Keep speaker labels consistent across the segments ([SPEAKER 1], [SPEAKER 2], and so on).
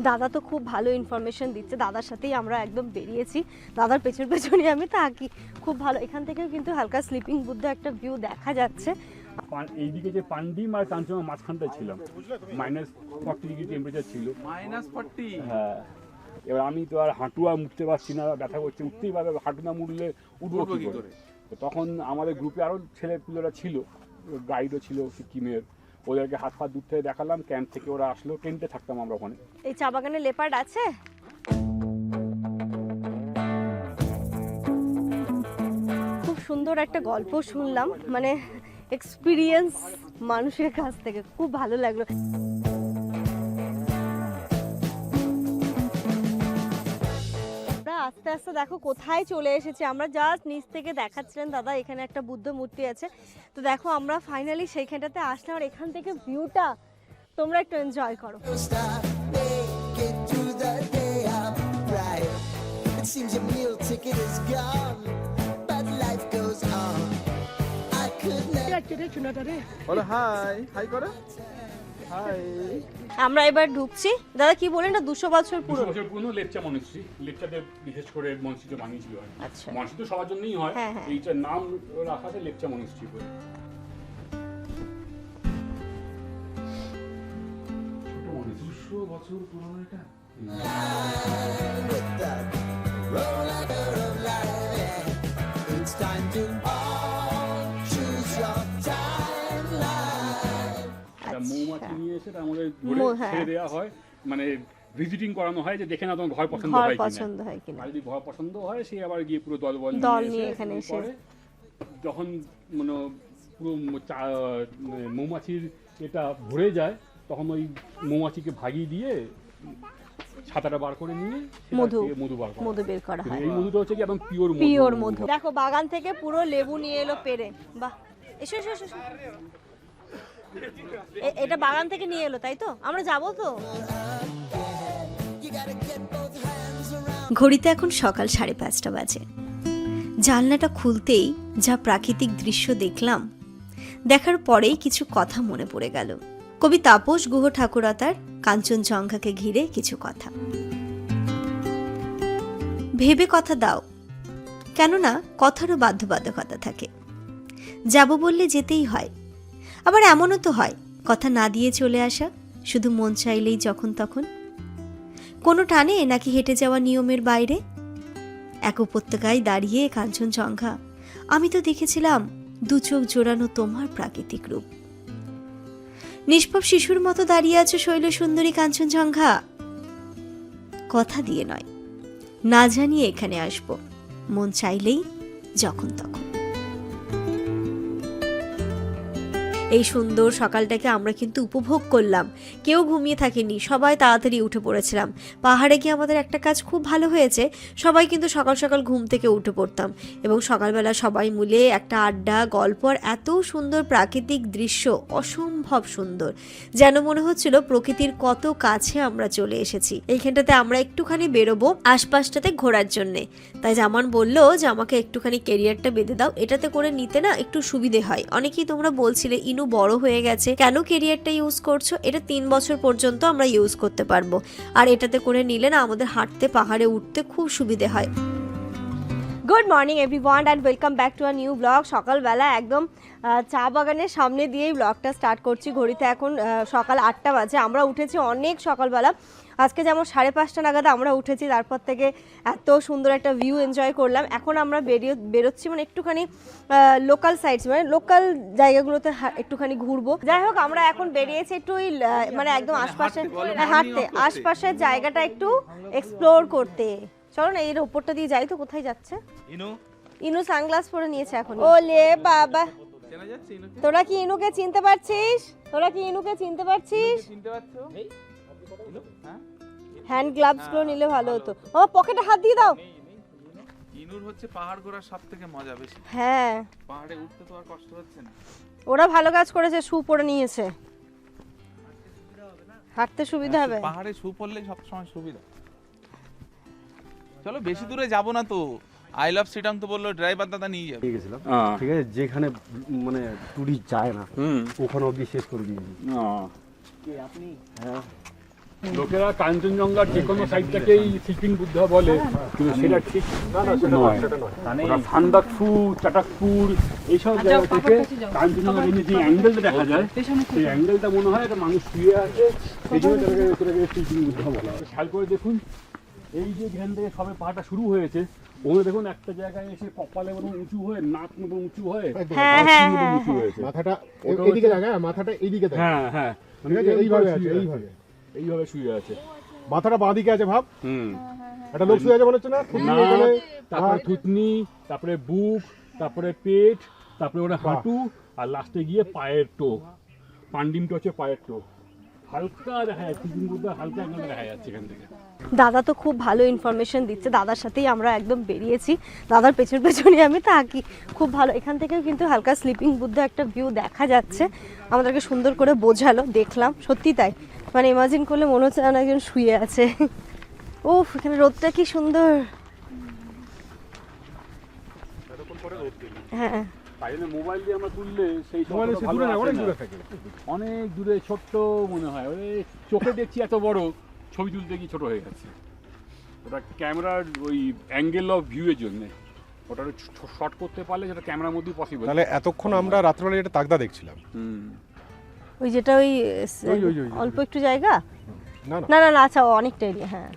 [SPEAKER 1] দাদা তো খুব ভালো ইনফরমেশন দিচ্ছে, দাদার সাথেই আমরা একদম বেরিয়েছি, দাদার পেছনে আমি থাকি। খুব ভালো, এখান থেকেও কিন্তু হালকা স্লিপিং বুদ্ধ একটা ভিউ দেখা যাচ্ছে।
[SPEAKER 2] এইদিকে যে পান্ডিম আর কাঞ্চনজঙ্ঘা মাঝখানটায় ছিলাম, -40 ডিগ্রি টেম্পারেচার ছিল।
[SPEAKER 3] -40?
[SPEAKER 2] হ্যাঁ, এবার আমি তো আর হাঁটু আর মুড়তে পারছি না, ব্যথা করছে, উঠতেই পারবে, হাঁটু না মুড়লে উঠবো কি করে। তো তখন আমাদের গ্রুপে আরও ছেলেপুলেরা ছিল, গাইডও ছিল সিকিমের, ওদেরকে হাত পা দূর থেকে দেখালাম, ক্যাম্প থেকে ওরা আসলো, টেন্টে থাকতাম আমরা ওখানে।
[SPEAKER 1] এই চা বাগানে লেপার্ড আছে? খুব সুন্দর একটা গল্প শুনলাম, মানে এক্সপিরিয়েন্স মানুষের কাছ থেকে, খুব ভালো লাগলো। আস্তে আস্তে দেখো কোথায় চলে এসেছি আমরা, জাস্ট নিচ থেকে দেখাচ্ছিলেন দাদা এখানে একটা বুদ্ধ মূর্তি আছে। তো দেখো আমরা ফাইনালি সেইখানটাতে আসলাম, আর এখান থেকে ভিউটা তোমরা একটু এনজয় করো। আমরা এবার ঢুকছি। দাদা কি বলেন না, 200 বছর পুরনো?
[SPEAKER 2] 200 বছর পুরনো লেপচা মনস্ট্রি, লেপচাদের বিশেষ করে মনস্ট্রিটা বানিয়েছিল।
[SPEAKER 1] আচ্ছা,
[SPEAKER 2] মনস্ট্রি তো সবার জন্যই হয়, এইটার নাম রাখা আছে লেপচা মনস্ট্রি বলে। ছোট মনস্ট্রি,
[SPEAKER 3] 200 বছর পুরনো এটা।
[SPEAKER 2] মৌমাছি নিয়ে এসে তার মধ্যে ছেড়ে দেওয়া হয়, মানে ভিজিটিং করানো হয় যে দেখে না তোমার ঘর পছন্দ হয় কিনা। আর যদি ঘর পছন্দ হয় সে আবার গিয়ে পুরো দল নিয়ে এখানে এসে যখন মানে পুরো মৌমাছির এটা ভরে যায়, তখন ওই মৌমাছিকে ভাগিয়ে দিয়ে ছাতাটা বার করে নিয়ে মধু বের করা হয়। এই মধুটা হচ্ছে কি একদম পিওর মধু।
[SPEAKER 1] দেখো বাগান থেকে পুরো লেবু নিয়ে এলো পেরে। বাহ, এসো এসো এসো। এটা বাগান থেকে নিয়ে এলো, তাই তো? আমরা যাবো তো।
[SPEAKER 4] ঘড়িতে এখন সকাল 5:30 বাজে। জানলাটা খুলতেই যা প্রাকৃতিক দৃশ্য দেখলাম, দেখার পরেই কিছু কথা মনে পড়ে গেল। কবি তাপস গুহ ঠাকুরতার কাঞ্চনজঙ্ঘাকে ঘিরে কিছু কথা। ভেবে কথা দাও, কেননা কথারও বাধ্যবাধকতা থাকে। যাব বললে যেতেই হয়, আবার এমনও তো হয় কথা না দিয়ে চলে আসা, শুধু মন চাইলেই যখন তখন। কোনো টানে নাকি হেঁটে যাওয়া নিয়মের বাইরে? এক উপত্যকায় দাঁড়িয়ে কাঞ্চনজঙ্ঘা, আমি তো দেখেছিলাম 2 চোখ জোড়ানো তোমার প্রাকৃতিক রূপ। নিষ্পাপ শিশুর মতো দাঁড়িয়ে আছে শৈল সুন্দরী কাঞ্চনজঙ্ঘা। কথা দিয়ে নয়, না জানিয়ে এখানে আসবো, মন চাইলেই যখন তখন। এই সুন্দর সকালটাকে আমরা কিন্তু উপভোগ করলাম, কেউ ঘুমিয়ে থাকিনি, সবাই তাড়াতাড়ি উঠে পড়েছিলাম। পাহাড়ে গিয়ে আমাদের একটা কাজ খুব ভালো হয়েছে, সবাই কিন্তু সকাল সকাল ঘুম থেকে উঠে পড়তাম, এবং সকালবেলা সবাই মিলে একটা আড্ডা, গল্প, আর এত সুন্দর প্রাকৃতিক দৃশ্য, অসম্ভব সুন্দর, যেন মনে হচ্ছিল প্রকৃতির কত কাছে আমরা চলে এসেছি। এইখানটাতে আমরা একটুখানি বেরোবো আশপাশটাতে ঘোরার জন্যে, তাই জামান বললো যে আমাকে একটুখানি ক্যারিয়ারটা বেঁধে দাও, এটাতে করে নিতে না একটু সুবিধে হয়। অনেকেই তোমরা বলছিলে ইনু বড় হয়ে গেছে, কেন ক্যারিয়ারটা ইউজ করছো? এটা 3 বছর পর্যন্ত আমরা ইউজ করতে পারবো, আর এটাতে করে নিলে না আমাদের হাঁটতে, পাহাড়ে উঠতে খুব সুবিধে হয়।
[SPEAKER 1] Good morning everyone and welcome back to a new blog. সকালবেলা একদম চা বাগানের সামনে দিয়েই ব্লগটা স্টার্ট করছি। ঘড়িতে এখন সকাল 8টা বাজে। আমরা উঠেছি অনেক সকালবেলা, আজকে যেমন 5:30 নাগাদ আমরা উঠেছি, তারপর থেকে এত সুন্দর একটা ভিউ এনজয় করলাম। এখন আমরা বেরোচ্ছি, মানে একটুখানি লোকাল সাইডস, মানে লোকাল জায়গাগুলোতে একটুখানি ঘুরবো। যাই হোক, আমরা এখন বেরিয়েছি একটু মানে একদম আশপাশে হাঁটতে, আশপাশের জায়গাটা একটু এক্সপ্লোর করতে। চলো না এর উপরটা দিয়ে যাই। তো কোথায় যাচ্ছে? ইনু সানগ্লাস পরে নিয়েছে এখন। ওলে বাবা, তোরা কি ইনুকে চিনতে পারছিস? হ্যান্ড গ্লাভস গুলো নিলে ভালো হতো। ও পকেটে হাত দিয়ে দাও।
[SPEAKER 3] ইনুর হচ্ছে পাহাড় ঘোরার সবথেকে মজা বেশি।
[SPEAKER 1] হ্যাঁ,
[SPEAKER 3] পাহাড়ে উঠতে তো আর কষ্ট হচ্ছে না।
[SPEAKER 1] ওরা ভালো কাজ করেছে, শু পরে নিয়েছে, হাঁটতে সুবিধা হবে।
[SPEAKER 3] পাহাড়ে শু পরলেই সব সময় সুবিধা। চলো বেশি দূরে যাব না তো, আই লাভ সিটাং তো বললো ড্রাইভার দাদা নিয়ে যাবে।
[SPEAKER 5] গেছিলাম, ঠিক আছে, যেখানে মানে টুরিস্ট যায় না ওখানে অবধি শেষ করে দিয়েছি।
[SPEAKER 2] আপনি?
[SPEAKER 5] হ্যাঁ,
[SPEAKER 2] লোকেরা কাঞ্চনজঙ্ঘার যে কোনো সাইডটাকেই স্লিপিং বুদ্ধা বলে, কিন্তু সেটা ঠিক নয়। ওরা সান্দাকফু, চাটাকপুর এইসব জায়গা থেকে কাঞ্চনজঙ্ঘা রেঞ্জে যে অ্যাঙ্গেলটা দেখা যায়, সেই অ্যাঙ্গেলটা মনে হয় একটা মানুষ শুয়ে আছে, সেই জন্য তাদেরকে স্লিপিং বুদ্ধা বলা হয়। খেয়াল করে দেখুন, এই যে এখান থেকে সবে পাহাড়টা শুরু হয়েছে, ওখানে দেখুন একটা জায়গায় এসে কপালে মতো উঁচু হয়ে, নাক মতো উঁচু হয়ে, উঁচু হয়েছে।
[SPEAKER 6] মাথাটা এইদিকে দেখা, মাথাটা এইদিকে দেখা।
[SPEAKER 2] হ্যাঁ হ্যাঁ,
[SPEAKER 6] এইভাবে
[SPEAKER 2] এইভাবে শুয়ে আছে।
[SPEAKER 6] মাথাটা বাঁদিকে আছে ভাব। একটা লোক শুয়ে আছে মনে হচ্ছে না?
[SPEAKER 2] তারপরে থুতনি, তারপরে বুক, তারপরে পেট, তারপরে ওটা হাঁটু, আর লাস্টে গিয়ে পায়ের টো। পান্ডিমটা হচ্ছে পায়ের টো। হালকা দেখা যাচ্ছে, হালকা দেখা যাচ্ছে এখান থেকে।
[SPEAKER 1] দাদা তো খুব ভালো ইনফরমেশন দিচ্ছে, দাদার সাথেই আমরা একদম বেরিয়েছি, দাদার পেছন পেছনই আমি থাকি। খুব ভালো, এখান থেকেও কিন্তু হালকা স্লিপিং বুদ্ধ একটা ভিউ দেখা যাচ্ছে, আমাদেরকে সুন্দর করে বোঝালো, দেখলাম সত্যি তাই, মানে ইমাজিন করলে মনে হচ্ছে যেন একজন শুয়ে আছে। ওফ, এখানে রোদটা কি সুন্দর। হ্যাঁ,
[SPEAKER 2] তাই জন্য মোবাইল দিয়ে আমরা তুললে সেই অনেক দূরে ছোট্ট মনে হয়, ওই চোখে দেখছি এত বড়, ছবি তুলতে গিয়ে ছোট হয়ে যাচ্ছে। ওটা ক্যামেরার ওই অ্যাঙ্গেল অফ ভিউ এর জন্য, ওটা শর্ট করতে পারলে সেটা ক্যামেরার মধ্যেই পসিবল।
[SPEAKER 6] তাহলে এতক্ষণ আমরা রাত্রেবেলা এটা তাগদা দেখছিলাম।
[SPEAKER 1] ওই যেটা ওই অল্প একটু জায়গা,
[SPEAKER 6] না
[SPEAKER 1] না না না, আচ্ছা অনেকটা এরিয়া, হ্যাঁ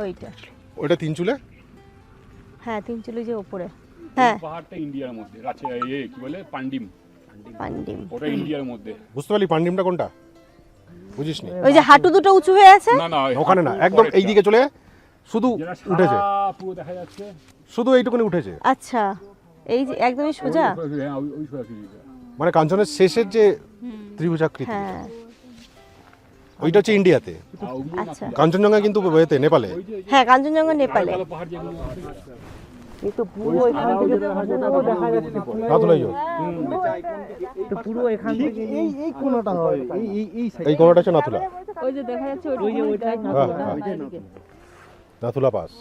[SPEAKER 1] ওইটা
[SPEAKER 6] ওইটা তিনচুলে।
[SPEAKER 1] হ্যাঁ, তিনচুলি যে ওপরে, হ্যাঁ
[SPEAKER 2] পাহাড়টা ইন্ডিয়ার মধ্যে আছে, কি বলে পান্ডিম,
[SPEAKER 1] পান্ডিম,
[SPEAKER 2] ওটা ইন্ডিয়ার মধ্যে।
[SPEAKER 6] বুঝতে পারলি পান্ডিমটা কোনটা? বুঝিস নি?
[SPEAKER 1] ওই যে হাঁটু দুটো উঁচু হয়ে আছে,
[SPEAKER 2] না না
[SPEAKER 6] ওখানে না, একদম এইদিকে চলে শুধু উঠেছে,
[SPEAKER 2] পুরো দেখা যাচ্ছে,
[SPEAKER 6] শুধু এইটুকুনি উঠেছে।
[SPEAKER 1] আচ্ছা এই যে একদমই সোজা,
[SPEAKER 2] ওই সোজা,
[SPEAKER 6] মানে কাঞ্চনের শেষের যে ত্রিভুজাকৃতি,
[SPEAKER 1] হ্যাঁ
[SPEAKER 6] ওইটা হচ্ছে ইন্ডিয়াতে।
[SPEAKER 1] আচ্ছা,
[SPEAKER 6] কাঞ্চনজঙ্ঘা কিন্তু এতে নেপালে।
[SPEAKER 1] হ্যাঁ কাঞ্চনজঙ্ঘা নেপালে।
[SPEAKER 2] পাহাড় যেগুলো আছে,
[SPEAKER 6] এই কোণাটা হচ্ছে নাথুলা,
[SPEAKER 1] ওই যে দেখা যাচ্ছে
[SPEAKER 6] নাথুলা পাস।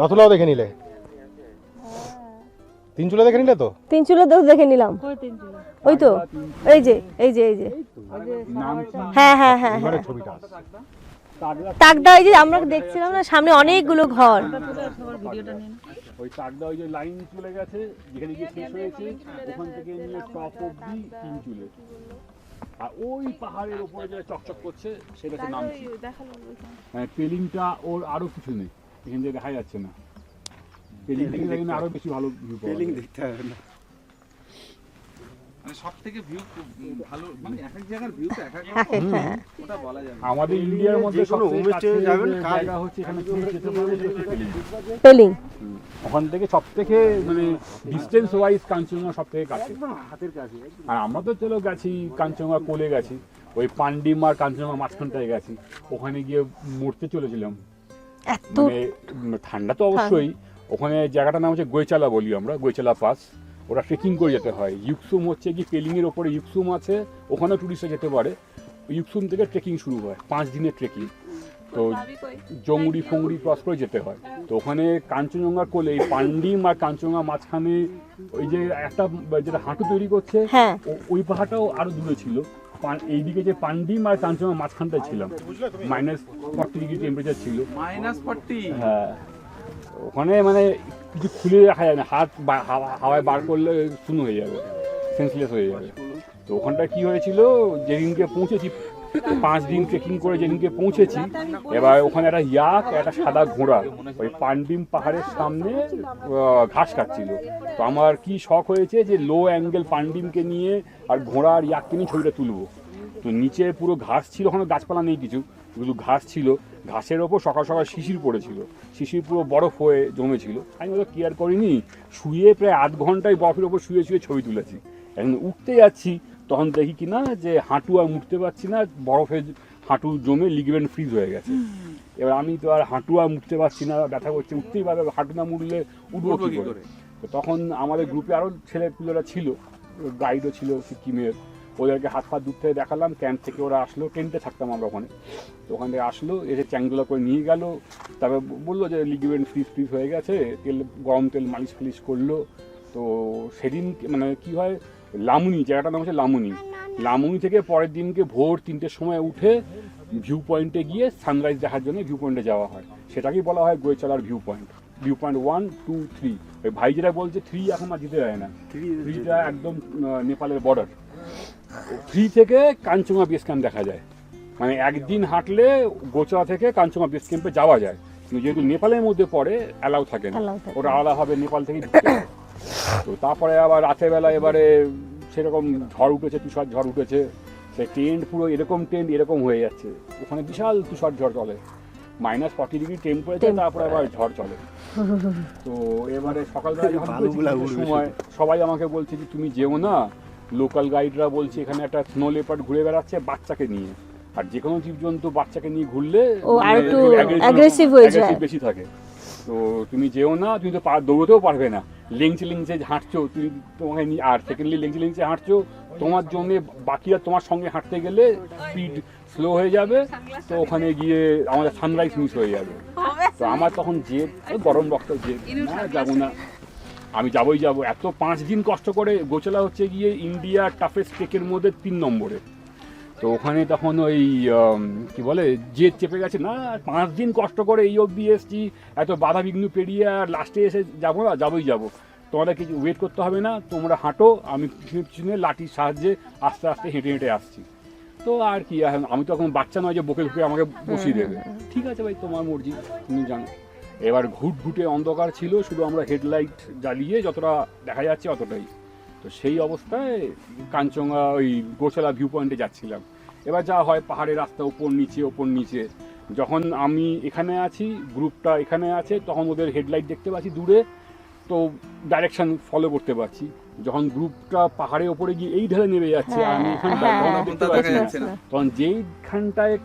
[SPEAKER 6] নাথুলাও দেখে নিলে, তিনচুলা দেখে নিলে তো,
[SPEAKER 1] তিনচুলা দেখে নিলাম, ওই তো এই যে এই যে এই যে, হ্যাঁ হ্যাঁ হ্যাঁ হ্যাঁ,
[SPEAKER 6] ছবিটা
[SPEAKER 1] তাকদা, এই যে আমরা দেখছিলাম না সামনে অনেকগুলো ঘর,
[SPEAKER 2] ওই তাকদা ওই যে লাইন চলে গেছে, যেখানে গিয়ে শেষ হয়েছে ওখান থেকে নিয়ে টপ অব্দি তিনচুলে। আর ওই পাহাড়ের উপরে যেটা চকচক করছে সেটা হচ্ছে নামচি। মানে পেলিংটা ওর আরো কিছু নেই, এখান থেকে দেখা যাচ্ছে না। পেলিং থেকে দেখলে আরো বেশি ভালো ভিউ পাওয়া যায়।
[SPEAKER 5] দেখতে হবে না,
[SPEAKER 3] মানে সব থেকে ভিউ ভালো, মানে এক এক জায়গার ভিউ তো এক এক ওটা বলা যাবে।
[SPEAKER 2] আমাদের ইন্ডিয়ার মধ্যে
[SPEAKER 5] কোনো হোমস্টে যাবেন,
[SPEAKER 2] জায়গা হচ্ছে এখানে যেতে পারবে
[SPEAKER 1] পেলিং,
[SPEAKER 2] ওখান থেকে সব থেকে মানে ডিস্টেন্স ওয়াইজ কাঞ্চনজঙ্ঘা সব থেকে কাছে, হাতের কাছে। আর আমরা তো চলো গেছি কাঞ্চনজঙ্ঘা কোলে গেছি, ওই পান্ডিম আর কাঞ্চনজঙ্ঘা মাঝখানটায় গেছি, ওখানে গিয়ে মরতে চলেছিলাম।
[SPEAKER 1] এত
[SPEAKER 2] মানে ঠান্ডা তো অবশ্যই, ওখানে জায়গাটার নাম হচ্ছে গৈচালা বলি আমরা, গৈচালা পাস। ওটা ট্রেকিং করে যেতে হয়। ইউকসুম হচ্ছে কি পেলিংয়ের ওপরে ইউকসুম আছে, ওখানেও টুরিস্টরা যেতে পারে। ইউকসুম থেকে ট্রেকিং শুরু হয়, 5 দিনের ট্রেকিং। তো জঙ্গুড়ি ফঙ্গুড়ি ক্রস করে যেতে হয়। তো ওখানে কাঞ্চনজঙ্ঘার কোলে এই পান্ডিম আর কাঞ্চনজঙ্ঘা মাঝখানে ওই যে একটা যেটা হাঁটু তৈরি করছে,
[SPEAKER 1] হ্যাঁ
[SPEAKER 2] ওই পাহাড়টাও আরো দূরে ছিল। এইদিকে যে পান্ডিম আর কাঞ্চনজঙ্ঘা মাঝখানটায় ছিলাম, -40 ডিগ্রি টেম্পারেচার ছিল।
[SPEAKER 3] -40?
[SPEAKER 2] হ্যাঁ, ওখানে মানে কিছু খুলে রাখা যায় না, হাত হাওয়ায় বার করলে শূন্য হয়ে যাবে, সেন্সলেস হয়ে যাবে। তো ওখানটা কি হয়েছিল, যেদিনকে পৌঁছেছি 5 দিন ট্রেকিং করে যেদিনকে পৌঁছেছি, এবার ওখানে একটা ইয়াক, একটা সাদা ঘোড়া ওই পান্ডিম পাহাড়ের সামনে ঘাস কাটছিল। তো আমার কি শখ হয়েছে যে লো অ্যাঙ্গেল পান্ডিমকে নিয়ে আর ঘোড়া আর ইয়াককে নিয়ে ছবিটা তুলবো। তো নিচে পুরো ঘাস ছিল, ওখানে গাছপালা নেই কিছু, শুধু ঘাস ছিল। ঘাসের ওপর সকাল সকাল শিশির পড়েছিল, শিশির পুরো বরফ হয়ে জমেছিল। আমি ওটা কেয়ার করিনি, শুয়ে প্রায় 8 ঘন্টায় বরফের ওপর শুয়ে শুয়ে ছবি তুলেছি। এখন উঠতে যাচ্ছি, তখন দেখি কি না যে হাঁটু আর মুড়তে পারছি না, বরফে হাঁটু জমে লিগামেন্ট ফ্রিজ হয়ে গেছে। এবার আমি তো আর হাঁটু আর মুড়তে পারছি না, ব্যথা করছে, উঠতেই পারবে, হাঁটু না মুড়লে উঠবো কী করে। তো তখন আমাদের গ্রুপে আরও ছেলেপুলেরা ছিল, গাইডও ছিল সিকিমের, ওদেরকে হাত পা দূর থেকে দেখালাম। ক্যাম্প থেকে ওরা আসলো, টেন্টে থাকতাম আমরা ওখানে। তো ওখান থেকে আসলো, এসে চ্যাংদোলা করে নিয়ে গেল। তারপর বললো যে লিগামেন্ট ফ্রিজ হয়ে গেছে, গরম তেল মালিশ ফালিশ করলো। তো সেদিন মানে কি হয়, লামুনি, জায়গাটার নাম হচ্ছে লামুনি। লামুনি থেকে পরের দিনকে ভোর 3টের সময় উঠে ভিউ পয়েন্টে গিয়ে সানরাইজ দেখার জন্য ভিউ পয়েন্টে যাওয়া হয়, সেটাকেই বলা হয় গোয়েচালার ভিউ পয়েন্ট। ভিউ পয়েন্ট 1, 2, 3, ওই ভাই যেটা বলছে 3 এখন আর দিতে যায় না, 3টা একদম নেপালের বর্ডার। 3 থেকে কাঞ্চনজঙ্ঘা বেস ক্যাম্প দেখা যায়, মানে একদিন হাঁটলে গোচরা থেকে কাঞ্চনজঙ্ঘা বেস ক্যাম্পে যাওয়া যায়, কিন্তু যেহেতু নেপালের মধ্যে পড়ে অ্যালাউ থাকে না, ওটা আলাদাভাবে নেপাল থেকে ঢুকতে হয়। তো তারপরে আবার রাতের বেলা এবারে সেরকম ঝড় উঠেছে, তুষার ঝড় উঠেছে, সেই টেন্ট পুরো এরকম টেন্ট এরকম হয়ে যাচ্ছে, ওখানে বিশাল তুষার ঝড় চলে, -40 ডিগ্রি টেম্পারেচার, তারপরে আবার ঝড় চলে। তো এবারে সকালবেলা যখন সময় সবাই আমাকে বলছে যে তুমি যেও না, লোকাল গাইডরা বলছে এখানে একটা স্নো লেপার্ড ঘুরে বেড়াচ্ছে বাচ্চাকে নিয়ে, আর যে কোনো জীবজন্তু বাচ্চাকে নিয়ে ঘুরলে
[SPEAKER 1] অ্যাগ্রেসিভ হয়ে যায়,
[SPEAKER 2] বেশি থাকে, তো তুমি যেও না, তুমি তো দৌড়তেও পারবে না, লেংচে লেংচে হাঁটছো তুমি, তোমাকে নিয়ে, আর সেকেন্ডলি লেংচে লেংচে হাঁটছো, তোমার জন্য বাকিরা তোমার সঙ্গে হাঁটতে গেলে স্পিড স্লো হয়ে যাবে, তো ওখানে গিয়ে আমাদের সানরাইজ মিস হয়ে যাবে। তো আমার তখন গরম রক্ত না যাবো না, আমি যাবোই যাবো। এত 5 দিন কষ্ট করে গোচলা হচ্ছে গিয়ে ইন্ডিয়ার টাফেস্ট ট্রেকের মধ্যে 3 নম্বরে, তো ওখানে তখন ওই কি বলে জেদ চেপে গেছে, না 5 দিন কষ্ট করে এই অবধি এসছি, এত বাধা বিঘ্ন পেরিয়ে, আর লাস্টে এসে যাবো না, যাবোই যাবো, তোমাদের কিছু ওয়েট করতে হবে না, তোমরা হাঁটো, আমি পিছনে লাঠির সাহায্যে আস্তে আস্তে হেঁটে হেঁটে আসছি। তো আর কি, আমি তো এখন বাচ্চা নয় যে বকে ঢুকে আমাকে বসিয়ে দেবে, ঠিক আছে ভাই তোমার মর্জি, তুমি জানো। এবার ঘুটঘুটে অন্ধকার ছিল, শুধু আমরা হেডলাইট জ্বালিয়ে যতটা দেখা যাচ্ছে অতটাই, তো সেই অবস্থায় কাঞ্চনজঙ্ঘা ওই গোচলা ভিউ পয়েন্টে যাচ্ছিলাম। এবার যা হয় পাহাড়ের রাস্তা ওপর নিচে, যখন আমি এখানে আছি, গ্রুপটা এখানে আছে, তখন ওদের হেডলাইট দেখতে পাচ্ছি দূরে, তো ডাইরেকশন ফলো করতে পারছি। যখন গ্রুপটা পাহাড়ের ওপরে গিয়ে এই ঢেলে নেমে যাচ্ছে, আমি এখানটায় দেখতে পাচ্ছি না, তখন যেইখানটায়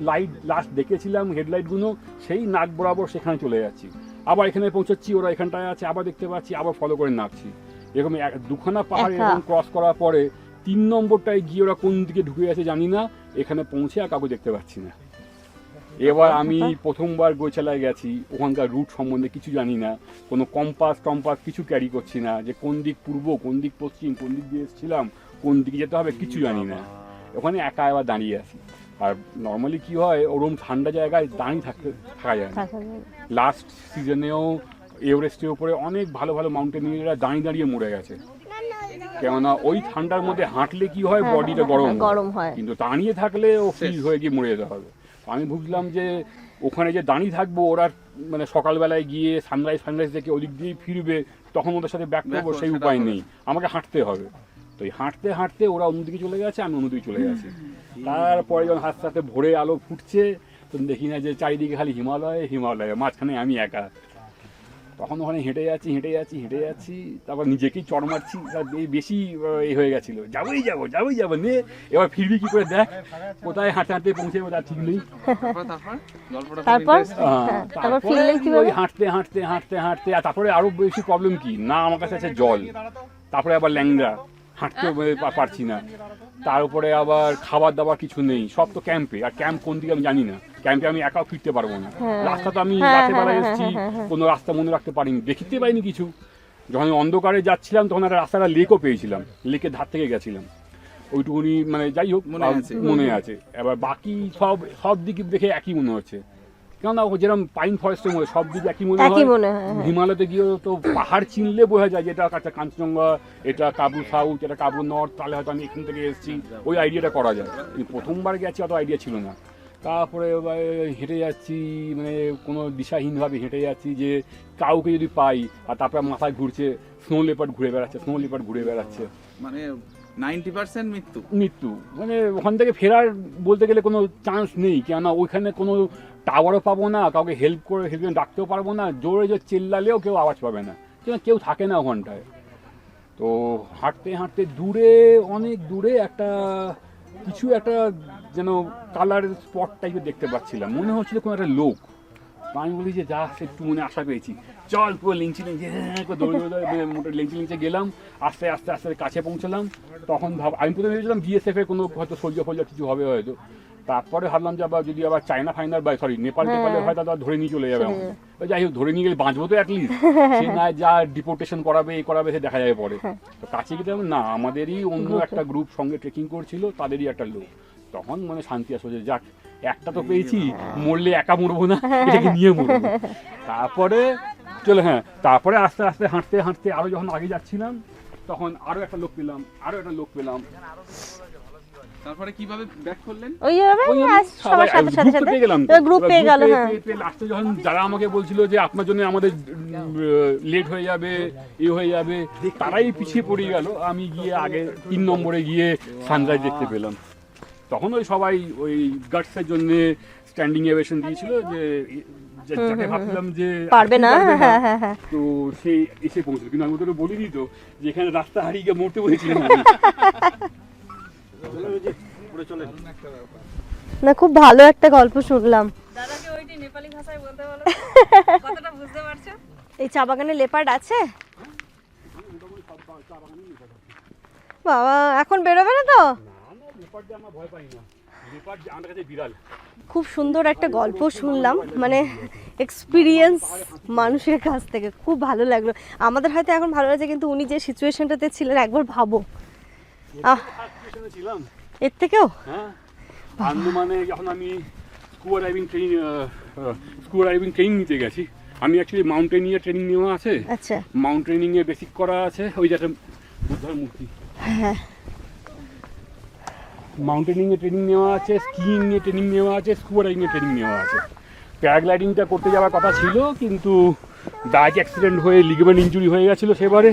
[SPEAKER 2] লাইট লাস্ট দেখেছিলাম হেডলাইটগুলো, সেই নাক বরাবর সেখানে চলে যাচ্ছি, আবার এখানে পৌঁছাচ্ছি, ওরা এখানটায় আছে, আবার দেখতে পাচ্ছি, আবার ফলো করে নামছি, এরকম 2খানা পাহাড় এরকম ক্রস করার পরে 3 নম্বরটায় গিয়ে ওরা কোন দিকে ঢুকে গেছে জানি না, এখানে পৌঁছে আর কাউকে দেখতে পাচ্ছি না। এবার আমি প্রথমবার গোচালায় গেছি, ওখানকার রুট সম্বন্ধে কিছু জানি না, কোনো কম্পাস কিছু ক্যারি করছি না, যে কোন দিক পূর্ব, কোন দিক পশ্চিম, কোন দিক দিয়ে এসেছিলাম, কোন দিকে যেতে হবে কিছু জানি না, ওখানে একা এবার দাঁড়িয়ে আছি। আর নর্মালি কি হয়, ওরকম ঠান্ডা জায়গায় দাঁড়িয়ে থাকা যায় না। লাস্ট সিজনেও এভারেস্টের উপরে অনেক ভালো ভালো মাউন্টেনিয়াররা দাঁড়িয়ে মরে গেছে, কেননা ওই ঠান্ডার মধ্যে হাঁটলে কি হয়, বডিটা গরম হয়, কিন্তু দাঁড়িয়ে থাকলে ও ফ্রিজ হয়ে গিয়ে মরে যেতে হবে। আমি বুঝলাম যে ওখানে যে দাঁড়িয়ে থাকবো, ওরা মানে সকালবেলায় গিয়ে সানরাইজ দেখে ওদিক দিয়েই ফিরবে, তখন ওদের সাথে ব্যাক করবো সেই উপায় নেই, আমাকে হাঁটতে হবে। তো এই হাঁটতে হাঁটতে ওরা অন্যদিকে চলে গেছে, আমি অন্যদিকে চলে গেছি। তারপরে যখন হাতে হাতে ভোরে আলো ফুটছে, তো দেখি না যে চারিদিকে খালি হিমালয়, মাঝখানে আমি একা। তখন ওখানে হেঁটে যাচ্ছি, তারপর নিজেকেই চড় মারছি, বেশি হয়ে গেছিলো, যাবোই যাবো নে, এবার ফিরবি কি করে, দেখ কোথায় হাঁটতে পৌঁছে যাবো তার ঠিক নেই। ওই হাঁটতে, আর তারপরে আরো বেশি প্রবলেম কি না, আমার কাছে আছে জল, তারপরে আবার ল্যাংড়া, হাঁটতে পারছি না, তার উপরে আবার খাবার দাবার কিছু নেই, সব তো ক্যাম্পে, আর ক্যাম্প কোন দিকে আমি জানি না, ক্যাম্পে আমি একাও ফিরতে পারবো না, রাস্তা তো আমি রাতের বেলা এসেছি, কোনো রাস্তা মনে রাখতে পারিনি, দেখতে পাইনি কিছু। যখন অন্ধকারে যাচ্ছিলাম তখন একটা রাস্তাটা লেকও পেয়েছিলাম, লেকের ধার থেকে গেছিলাম, ওইটুকুনি মানে যাই হোক মনে আছে। এবার বাকি সব দিকে দেখে একই মনে হচ্ছে, কেননা যেরকম পাইন ফরেস্টের মধ্যে সব দিকে একই মনে হয়। হিমালয়তে গিয়েও তো পাহাড় চিনলে বোঝা যায়, যেটা কাঞ্চনজঙ্ঘা, এটা কাবু সাউথ, এটা কাবু নর্থ, তাহলে হয়তো আমি এখান থেকে এসেছি, ওই আইডিয়াটা করা যায়। প্রথমবার গেছি অত আইডিয়া ছিল না। তারপরে হেঁটে যাচ্ছি, মানে কোনো দিশাহীনভাবে হেঁটে যাচ্ছি, যে কাউকে যদি পাই, আর তারপরে মাথায় ঘুরছে স্নো লেপার্ড ঘুরে বেড়াচ্ছে,
[SPEAKER 3] মানে 90%
[SPEAKER 2] মৃত্যু, মানে ওখান থেকে ফেরার বলতে গেলে কোনো চান্স নেই, কেননা ওইখানে কোনো টাওয়ারও পাবো না, কাউকে হেল্প ডাকতেও পারবো না, জোরে চেল্লালেও কেউ আওয়াজ পাবে না, কেউ থাকে না ওখানটায়। তো হাঁটতে অনেক দূরে একটা যেন কালার স্পট টাইপের দেখতে পাচ্ছিলাম, মনে হচ্ছিল কোনো একটা লোক। আমি বলি যে যা, একটু মনে আশা পেয়েছি, চল পুরো লিংচি দৌড়ে মোটর লিংচে গেলাম, আস্তে কাছে পৌঁছলাম। তখন আমি প্রথমে ভেবেছিলাম BSF এর কোনো হয়তো ফৌজা কিছু হবে হয়তো, তারপরে ভাবলাম যে আবার যদি আবার চায়না ফাইনার নেপালে হয় তাদের ধরে নিয়ে চলে যাবে আমাকে, যাই হোক ধরে নিয়ে গেলে বাঁচবো তো অ্যাটলিস্ট, সে না যা ডিপোর্টেশন করাবে সে দেখা যাবে পরে। তো কাছে গিয়ে না, আমাদেরই অন্য একটা গ্রুপ সঙ্গে ট্রেকিং করছিল, তাদেরই একটা লোক। তখন মানে শান্তি আসলো যে যাক একটা তো পেয়েছি, মরলে একা মরবো না, এটাকে নিয়ে মরবো। তারপরে তারপরে আস্তে আস্তে হাঁটতে হাঁটতে আরো যখন আগে যাচ্ছিলাম তখন আরো একটা লোক পেলাম।
[SPEAKER 3] তারপরে কিভাবে ব্যাক করলেন?
[SPEAKER 1] ওইভাবে সবার সাথে গ্রুপ পেয়ে গেল। হ্যাঁ,
[SPEAKER 2] লাস্টে যখন যারা আমাকে বলছিল যে আপনার জন্য আমাদের লেট হয়ে যাবে, হয়ে যাবে, তারাই পিছিয়ে পড়ে গেল। আমি গিয়ে আগে 3 নম্বরে গিয়ে সানরাইজ দেখতে পেলাম। তখন ওই সবাই ওই গার্ডসের জন্য স্ট্যান্ডিং এভেশন দিয়েছিল যে যাকে ভাবছিলাম যে
[SPEAKER 1] পারবে না। হ্যাঁ,
[SPEAKER 2] তো সেই এসে পৌঁছল, কিন্তু আমি ওদের বলিনি তো যে এখানে রাস্তা হারিয়ে গিয়ে মরতে বলেছিলাম।
[SPEAKER 1] না, খুব ভালো একটা গল্প শুনলাম।
[SPEAKER 7] দাদাকে ওইটি নেপালি ভাষায় বলতে বলো, কতটা বুঝতে পারছো?
[SPEAKER 1] এই চা বাগানে লেপার্ড আছে? বাবা, এখন বেরোবে না তো? খুব সুন্দর একটা গল্প শুনলাম, মানে এক্সপিরিয়েন্স মানুষের কাছ থেকে, খুব ভালো লাগলো। আমাদের হয়তো এখন ভালো লাগছে, কিন্তু উনি যে সিচুয়েশনটাতে ছিলেন একবার ভাবো। এর থেকেও
[SPEAKER 2] আন্দামানে যখন আমি স্কুবা ডাইভিং ট্রেনিং নিতে গেছি, আমি অ্যাকচুয়ালি মাউন্টেনিয়ার ট্রেনিং নেওয়া আছে।
[SPEAKER 1] আচ্ছা,
[SPEAKER 2] মাউন্টেনিং এ বেসিক করা আছে। ওই যে একটা বুদ্ধার মূর্তি,
[SPEAKER 1] হ্যাঁ,
[SPEAKER 2] মাউন্টেনিং এ ট্রেনিং নেওয়া আছে, স্কিইং এ ট্রেনিং নেওয়া আছে, স্কুবা ডাইভিং এ ট্রেনিং নেওয়া আছে। প্যারাগ্লাইডিংটা করতে যাওয়ার কথা ছিল, কিন্তু বাইক অ্যাক্সিডেন্ট হয়ে লিগামেন্ট ইনজুরি হয়ে গেছিলো সেবারে,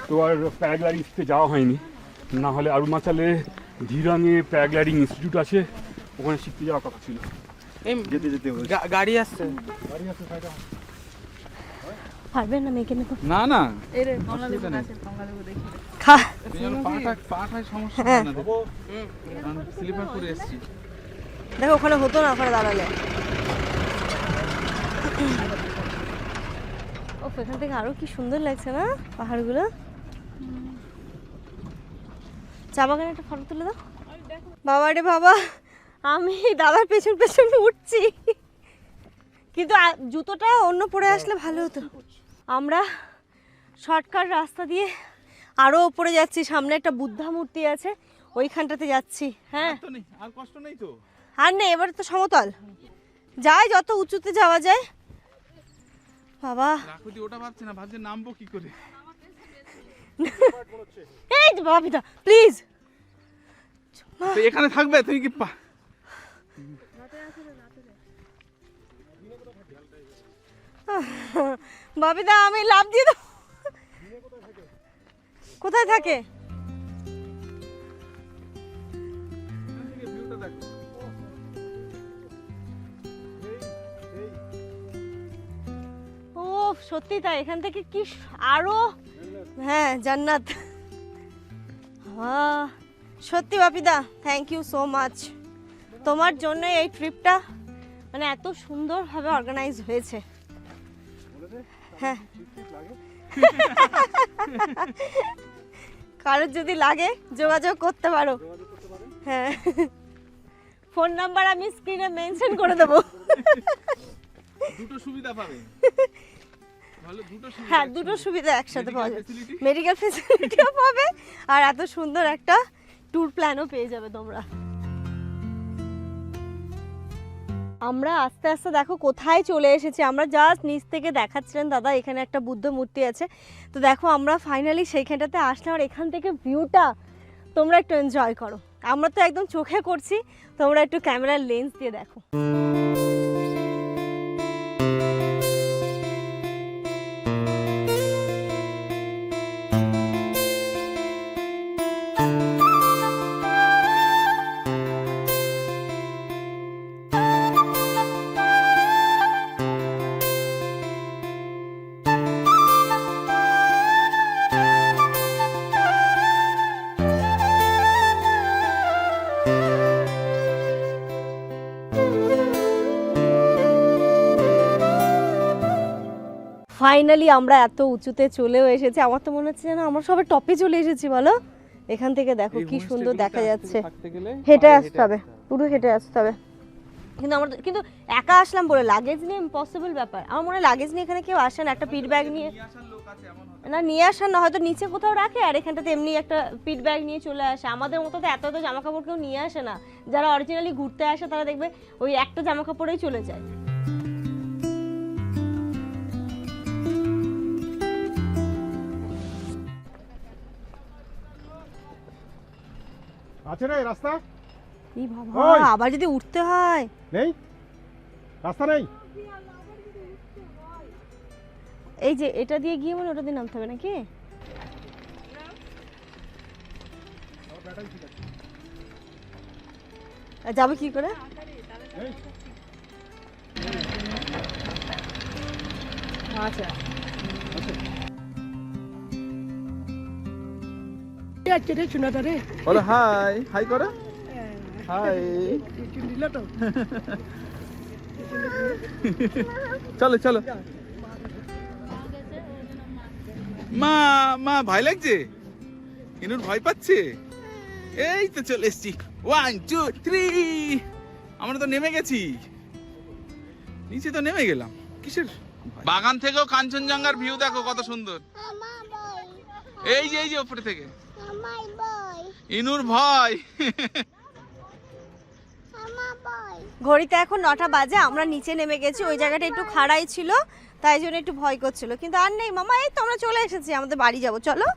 [SPEAKER 2] তো আর প্যারাগ্লাইডিং শিখতে যাওয়া হয়নি। না হলে অরুণাচলে ধীরাঙে প্যারাগ্লাইডিং ইনস্টিটিউট আছে, ওখানে শিখতে যাওয়ার কথা ছিল।
[SPEAKER 3] যেতে গাড়ি আসছে।
[SPEAKER 1] পারবেন না মেয়েকে নেবো?
[SPEAKER 3] না না,
[SPEAKER 7] এই রে কমলালেবু আছে, কমলালেবু দেখি।
[SPEAKER 1] খা,
[SPEAKER 3] পাঠায় সমস্যা হয় না। স্লিপার করে এসেছি।
[SPEAKER 1] দেখো ওখানে হতো না, ওখানে দাঁড়ালে। ও, এখান থেকে আরো কি সুন্দর লাগছে না পাহাড়গুলো। চা বাগানে একটা ফটো তুলে দাও। বাবা রে বাবা, আমি দাদার পেছন পেছন উঠছি, কিন্তু জুতোটা অন্য পরে আসলে ভালো হতো। আমরা শর্টকাট রাস্তা দিয়ে আরো উপরে যাচ্ছি, সামনে একটা বুদ্ধা মূর্তি আছে, ওইখানটাতে যাচ্ছি। হ্যাঁ,
[SPEAKER 3] আর কষ্ট নেই তো?
[SPEAKER 1] আর নেই, এবারে তো সমতল, যাই যত উঁচুতে যাওয়া যায়। বাবা,
[SPEAKER 3] রাখুদি ওটা ভাবছে না, ভাবছে নামবো কি করে।
[SPEAKER 1] এই যে বাবিদা, প্লিজ।
[SPEAKER 3] তো এখানে থাকবে তুমি কি
[SPEAKER 1] বাবিদা, আমি লাভ দিয়ে দেবো। কোথায় থাকে? ও সত্যি তাই, এখান থেকে কি আরো, হ্যাঁ, জান্নাত। সত্যি বাপিদা, থ্যাংক ইউ সো মাচ। তোমার জন্য এই ট্রিপটা মানে এত সুন্দরভাবে অর্গানাইজ হয়েছে। হ্যাঁ, কারোর যদি লাগে যোগাযোগ করতে পারো। হ্যাঁ, ফোন নাম্বার আমি স্ক্রিনে মেনশন করে দেবো।
[SPEAKER 3] দুটো সুবিধা পাবে।
[SPEAKER 1] হ্যাঁ, দুটো সুবিধা একসাথে পাওয়া যাবে, মেডিকেল ফেসিলিটিও পাবে আর এত সুন্দর একটা ট্যুর প্ল্যানও পেয়ে যাবে তোমরা। আমরা আস্তে আস্তে দেখো কোথায় চলে এসেছি। আমরা জাস্ট নিচ থেকে দেখাচ্ছিলেন দাদা এখানে একটা বুদ্ধ মূর্তি আছে, তো দেখো আমরা ফাইনালি সেইখানটাতে আসলাম। আর এখান থেকে ভিউটা তোমরা একটু এনজয় করো। আমরা তো একদম চোখে করছি, তোমরা একটু ক্যামেরার লেন্স দিয়ে দেখো। ফাইনালি আমরা এত উঁচুতে চলেও এসেছি। আমার তো মনে হচ্ছে যেন আমরা সবাই টপে চলে এসেছি। বলো, এখান থেকে দেখো কি সুন্দর দেখা যাচ্ছে। হেঁটে আসতে হবে, পুরো হেঁটে আসতে হবে। কিন্তু আমরা কিন্তু একা আসলাম বলে লাগেজ নিয়ে ইম্পসিবল ব্যাপার। আমার মনে হয় লাগেজ নিয়ে এখানে কেউ আসে না, একটা পিট ব্যাগ নিয়ে।
[SPEAKER 3] আছে এমন হতে
[SPEAKER 1] না নিয়ে আসা না, হয়তো নিচে কোথাও রাখে আর এখানটাতে এমনি একটা পিট ব্যাগ নিয়ে চলে আসে। আমাদের মতো তো এত জামা কাপড় কেউ নিয়ে আসে না, যারা অরিজিনালি ঘুরতে আসে তারা দেখবে ওই একটা জামা কাপড়েই চলে যায়।
[SPEAKER 6] আছে রে রাস্তা?
[SPEAKER 1] এই বাবা,
[SPEAKER 6] ওই!
[SPEAKER 1] আবার যদি উঠতে হয়।
[SPEAKER 6] নেই রাস্তা নেই?
[SPEAKER 1] এই যে এটা দিয়ে গিয়ে মানে ওটা দিয়ে নামতে হবে নাকি? যাবে কি করে? আচ্ছা
[SPEAKER 3] বলো হাই হাই করো হাই চলো চলো মা মা ভয় লাগছে ইনুর ভয় পাচ্ছে এই তো চলে এসছি 1 2 3 আমরা তো নেমে গেছি নিচে তো নেমে গেলাম কিসের বাগান থেকেও কাঞ্চনজঙ্ঘার ভিউ দেখো কত সুন্দর এই যে উপরে থেকে ইনুর ভয়
[SPEAKER 1] ঘড়িতে এখন 9টা বাজে, আমরা নিচে নেমে গেছি। ওই জায়গাটা একটু খাড়াই ছিল, তাই জন্য একটু ভয় করছিল, কিন্তু আর নেই মামা। এই তো আমরা চলে এসেছি, আমাদের বাড়ি যাব। চলো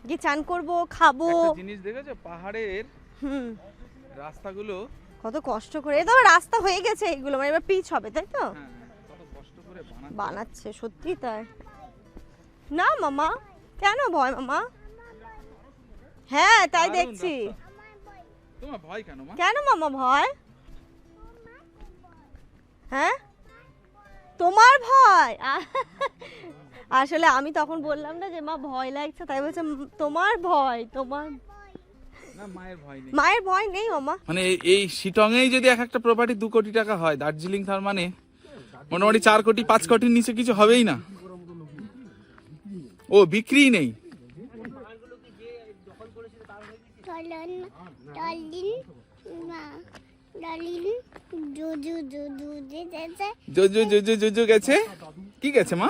[SPEAKER 1] গিয়ে চান করবো, খাবো।
[SPEAKER 3] একটা জিনিস দেখেছো পাহাড়ের রাস্তাগুলো
[SPEAKER 1] কত কষ্ট করে, এই তো আবার রাস্তা হয়ে গেছে এইগুলো, মানে এবার পিচ হবে, তাই তো?
[SPEAKER 3] কত কষ্ট করে
[SPEAKER 1] বানাচ্ছে, সত্যি তাই না মামা? কেন ভয় মামা? হ্যাঁ তাই দেখছি।
[SPEAKER 3] তোমার ভয় কেন মা?
[SPEAKER 1] কেন মামা ভয়? হ্যাঁ তোমার ভয়? আসলে আমি তখন বললাম না যে মা ভয় লাগছে, তাই বলছে তোমার ভয়। তোমার
[SPEAKER 3] না মায়ের ভয় নেই।
[SPEAKER 1] মায়ের ভয় নেই মামা।
[SPEAKER 3] মানে এই শিটংয়েই যদি এক একটা প্রপার্টি 2 কোটি টাকা হয়, দার্জিলিং তার মানে মোটামুটি 4 কোটি 5 কোটির নিচে কিছু হবেই না। ও বিক্রি নেই। জুজু গেছে। কি গেছে মা?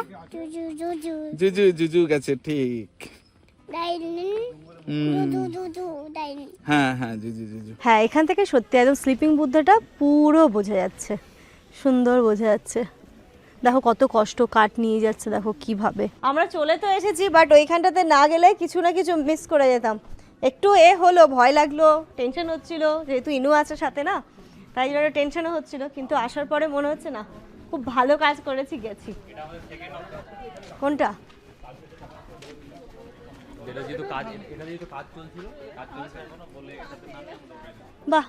[SPEAKER 3] জুজু গেছে, ঠিক। হ্যাঁ হ্যাঁ জুজু।
[SPEAKER 1] হ্যাঁ এখান থেকে সত্যি একদম স্লিপিং বুদ্ধটা পুরো বোঝা যাচ্ছে, সুন্দর বোঝা যাচ্ছে। দেখো কত কষ্ট কাঠ নিয়ে যাচ্ছে, দেখো কিভাবে। আমরা চলে তো এসেছি, বাট ওইখানটাতে না গেলে কিছু না কিছু মিস করে যেতাম। একটু হলো, ভয় লাগলো, টেনশন হচ্ছিল, যেহেতু ইনু আছে সাথে না, তাই জন্য টেনশনও হচ্ছিল। কিন্তু আসার পরে মনে হচ্ছে না, খুব ভালো কাজ করেছি, গেছি। কোনটা? বাহ,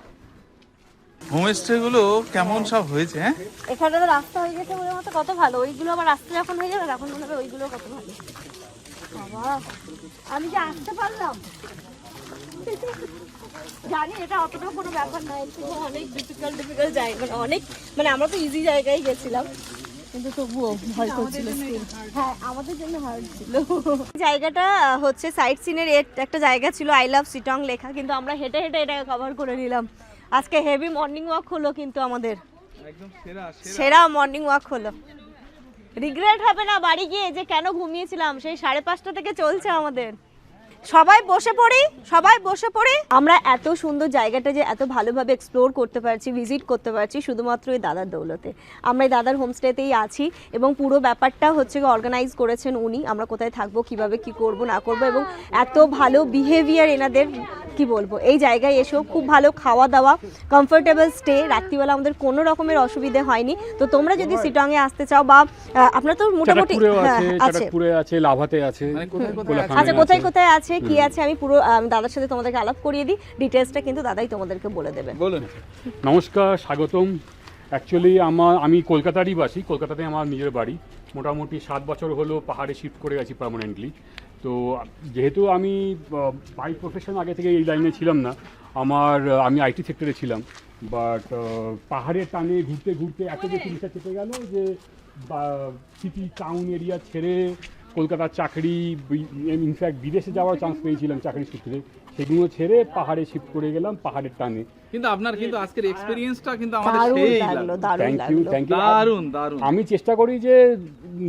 [SPEAKER 3] হোমস্টে গুলো কেমন সব হয়েছে। হ্যাঁ
[SPEAKER 1] এখানে তো রাস্তা হয়ে গেছে বলে মতো কত ভালো। ওইগুলো আবার রাস্তা যখন হয়ে যাবে তখন মনে হবে ওইগুলো কত ভালো। বাবা আমি যে আসতে পারলাম, জানি এটা অতটাও কোনো ব্যাপার না, এর থেকে অনেক ডিফিকাল্ট জায়গা, মানে অনেক, মানে আমরা তো ইজি জায়গায় গেছিলাম, কিন্তু তবুও ভয় করছিল। হ্যাঁ আমাদের জন্য হার্ড ছিল। জায়গাটা হচ্ছে সাইট সিনের একটা জায়গা ছিল, আই লাভ শিটং লেখা, কিন্তু আমরা হেঁটে হেঁটে এটাকে কভার করে নিলাম। আজকে হেভি মর্নিং ওয়াক হলো, কিন্তু আমাদের
[SPEAKER 3] একদম
[SPEAKER 1] সেরা মর্নিং ওয়াক হলো। রিগ্রেট হবে না বাড়ি গিয়ে যে কেন ঘুমিয়েছিলাম। সেই 5:30 থেকে চলছে আমাদের। সবাই বসে পড়ি। আমরা এত সুন্দর জায়গাটা যে এত ভালোভাবে এক্সপ্লোর করতে পারছি, ভিজিট করতে পারছি শুধুমাত্র এই দাদার দৌলতে। আমরা এই দাদার হোমস্টেতেই আছি এবং পুরো ব্যাপারটা হচ্ছে অর্গানাইজ করেছেন উনি। আমরা কোথায় থাকবো, কিভাবে কি করব না করব, এবং এত ভালো বিহেভিয়ার এনাদের, কি বলবো। এই জায়গায় এসেও খুব ভালো খাওয়া দাওয়া, কমফোর্টেবল স্টে, রাত্রিবেলা আমাদের কোনো রকমের অসুবিধে হয়নি। তো তোমরা যদি শিটংয়ে আসতে চাও, বা আপনারা তো মোটামুটি
[SPEAKER 2] আছে, লাভাতে আছে,
[SPEAKER 1] আচ্ছা কোথায় কোথায় আছে কি আছে আমি পুরো দাদার সাথে তোমাদেরকে আলাপ করিয়ে দিই। ডিটেলসটা কিন্তু দাদাই তোমাদেরকে বলে দেবে।
[SPEAKER 3] বলুন।
[SPEAKER 2] নমস্কার, স্বাগতম। অ্যাকচুয়ালি আমি কলকাতারই বাসি, কলকাতাতে আমার নিজের বাড়ি। মোটামুটি 7 বছর হলো পাহাড়ে শিফট করে গেছি পার্মানেন্টলি। তো যেহেতু আমি বাই প্রফেশন আগে থেকে এই লাইনে ছিলাম না, আমি আইটি সেক্টরে ছিলাম, বাট পাহাড়ের টানে ঘুরতে ঘুরতে এত বেশি নেশা চেপে গেল যে সিটি টাউন এরিয়া ছেড়ে কলকাতার চাকরি, ইনফ্যাক্ট বিদেশে যাওয়ার চান্স পেয়েছিলাম চাকরির সূত্রে, সেগুলো ছেড়ে পাহাড়ে শিফট করে গেলাম পাহাড়ের টানে।
[SPEAKER 3] কিন্তু আপনার কিন্তু আজকের এক্সপেরিয়েন্সটা কিন্তু আমাদের
[SPEAKER 1] দারুণ
[SPEAKER 3] সেই
[SPEAKER 1] লাগলো, দারুণ
[SPEAKER 2] থ্যাংক ইউ,
[SPEAKER 1] লাগলো।
[SPEAKER 2] Thank you.
[SPEAKER 3] দারুণ দারুণ।
[SPEAKER 2] আমি চেষ্টা করি যে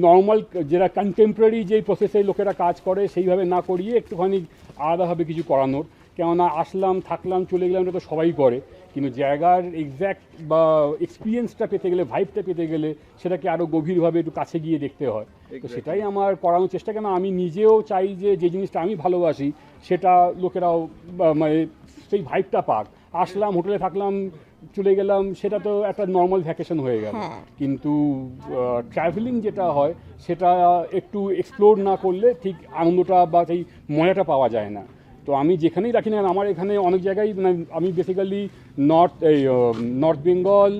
[SPEAKER 2] নর্মাল যেটা কন্টেম্পোরারি যেই প্রসেসে লোকেরা কাজ করে সেইভাবে না করিয়ে একটুখানি আলাদাভাবে কিছু করানোর। কেননা আসলাম, থাকলাম, চলে গেলাম, এটা তো সবাই করে, কিন্তু জায়গার এক্স্যাক্ট বা এক্সপিরিয়েন্সটা পেতে গেলে, ভাইবটা পেতে গেলে সেটাকে আরও গভীরভাবে একটু কাছে গিয়ে দেখতে হয়। তো সেটাই আমার করানোর চেষ্টা। কেন আমি নিজেও চাই যে যে জিনিসটা আমি ভালোবাসি সেটা লোকেরাও মানে সেই ভাইবটা পাক। আসলাম, হোটেলে থাকলাম, চলে গেলাম, সেটা তো একটা নর্মাল ভ্যাকেশন হয়ে গেল। কিন্তু ট্রাভেলিং যেটা হয় সেটা একটু এক্সপ্লোর না করলে ঠিক আনন্দটা বা সেই মজাটা পাওয়া যায় না। তো আমি যেখানেই রাখি না, আমার এখানে অনেক জায়গায় মানে আমি basically north Bengal,